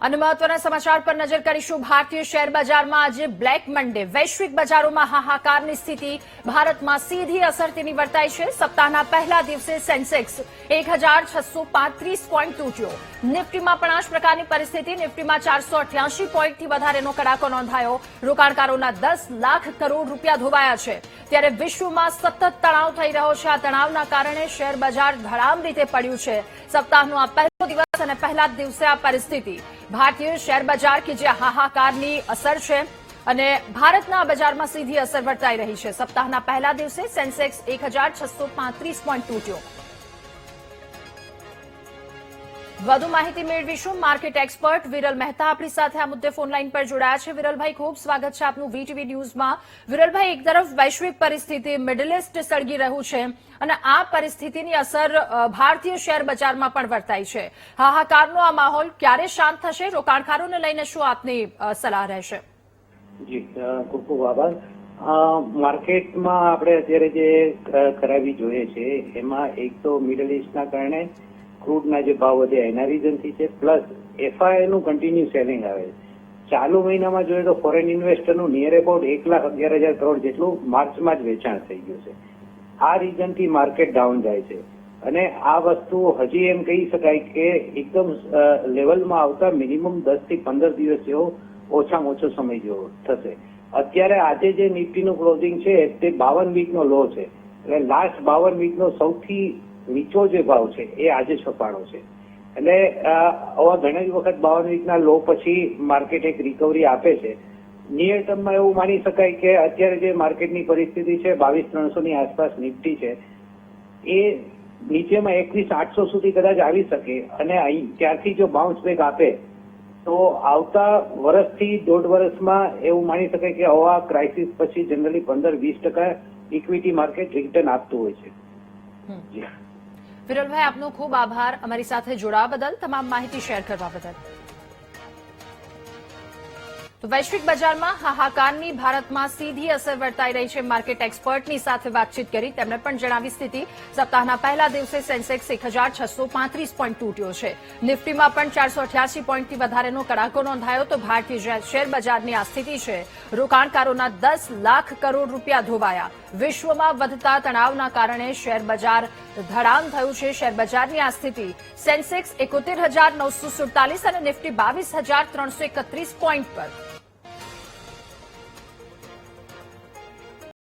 અને મહત્વના સમાચાર પર નજર કરીશું। ભારતીય શેર બજારમાં આજે બ્લેક મન્ડે। વૈશ્વિક બજારોમાં હાહાકારની સ્થિતિ। ભારતમાં સીધી અસર તેની વર્તાઈ છે। સપ્તાહના પહેલા દિવસે સેન્સેક્સ 1635 પોઈન્ટ તૂટ્યો। નિફ્ટીમાં પણ આ જ પ્રકારની પરિસ્થિતિ। નિફ્ટીમાં 488 પોઈન્ટથી વધારેનો કડાકો નોંધાયો। રોકાણકારોના 10 લાખ કરોડ રૂપિયા ધોવાયા છે। ત્યારે વિશ્વમાં સતત તણાવ થઈ રહ્યો છે। આ તણાવના કારણે શેર બજાર ધડામ રીતે પડ્યું છે। સપ્તાહનો આ પહેલો દિવસ અને પહેલા જ દિવસે આ પરિસ્થિતિ। ભારતીય શેર બજાર કે જે હાહાકારની અસર છે અને ભારતના બજારમાં સીધી અસર વર્તાઈ રહી છે। સપ્તાહના પહેલા દિવસે સેન્સેક્સ 1635 પોઈન્ટ તૂટ્યો। વધુ માહિતી મેળવીશું। માર્કેટ એક્સપર્ટ વિરલ મહેતા આપણી સાથે આ મુદ્દે ફોનલાઈન પર જોડાયા છે। વિરલભાઈ, ખૂબ સ્વાગત છે આપનું વીટીવી ન્યૂઝમાં। વિરલભાઈ, એક તરફ વૈશ્વિક પરિસ્થિતિ, મિડલ ઇસ્ટ સળગી રહ્યું છે અને આ પરિસ્થિતિની અસર ભારતીય શેર બજારમાં પણ વર્તાઈ છે। હાહાકારનો આ માહોલ ક્યારે શાંત થશે? રોકાણકારોને લઈને શું આપની સલાહ રહેશે? જી, ખૂબ ખૂબ આભાર। માર્કેટમાં આપણે અત્યારે જે ખરાબી જોઈએ છે એમાં એક તો મિડલ ઇસ્ટના કારણે ક્રૂડના જે ભાવ વધ્યા એના રીઝનથી છે, પ્લસ એફઆઈ નું કન્ટિન્યુ સેલિંગ આવે છે। ચાલુ મહિનામાં જોઈએ તો ફોરેન ઇન્વેસ્ટરનું નિયર અબાઉટ 1,11,000 કરોડ જેટલું માર્ચમાં જ વેચાણ થઈ ગયું છે। આ રીઝનથી માર્કેટ ડાઉન જાય છે અને આ વસ્તુ હજી એમ કહી શકાય કે એકદમ લેવલમાં આવતા મિનિમમ 10 થી 15 દિવસ જેવો ઓછામાં ઓછો સમય જેવો થશે। અત્યારે આજે જે નિફ્ટીનું ક્લોઝિંગ છે તે 52 વીકનો લો છે, એટલે લાસ્ટ 52 વીકનો સૌથી નીચો જે ભાવ છે એ આજે છપાણો છે। એટલે આવા ઘણી વખત 52 વીકના લો પછી માર્કેટ એક રિકવરી આપે છે। નિયર ટર્મમાં એવું માની શકાય કે અત્યારે જે માર્કેટની પરિસ્થિતિ છે 22,300 આસપાસ નિફ્ટી છે એ નીચેમાં 21,800 સુધી કદાચ આવી શકે અને અહીં ત્યારથી જો બાઉન્સ બેક આપે તો આવતા વર્ષથી દોઢ વર્ષમાં એવું માની શકાય કે આવા ક્રાઇસિસ પછી જનરલી 15-20% ઇક્વિટી માર્કેટ રિટર્ન આપતું હોય છે। વિરલભાઈ, આપનો ખૂબ આભાર અમારી સાથે જોડાવા બદલ, તમામ માહિતી શેર કરવા બદલ। તો વૈશ્વિક બજારમાં હાહાકારની ભારતમાં સીધી અસર વર્તાઈ રહી છે। માર્કેટ એક્સપર્ટની સાથે વાતચીત કરી, તેમણે પણ જણાવી સ્થિતિ। સપ્તાહના પહેલા દિવસે સેન્સેક્સ 1635 પોઈન્ટ તૂટ્યો છે। નિફ્ટીમાં પણ 488 પોઈન્ટથી વધારેનો કડાકો નોંધાયો। તો ભારતીય શેર બજારની આ સ્થિતિ છે। રોકાણકારોના 10 લાખ કરોડ રૂપિયા ધોવાયા। વિશ્વમાં વધતા તણાવના કારણે શેર બજાર ધડામ થયું છે। શેર બજારની આ સ્થિતિ। સેન્સેક્સ 71,947 અને નિફ્ટી 22,331 પોઈન્ટ પર।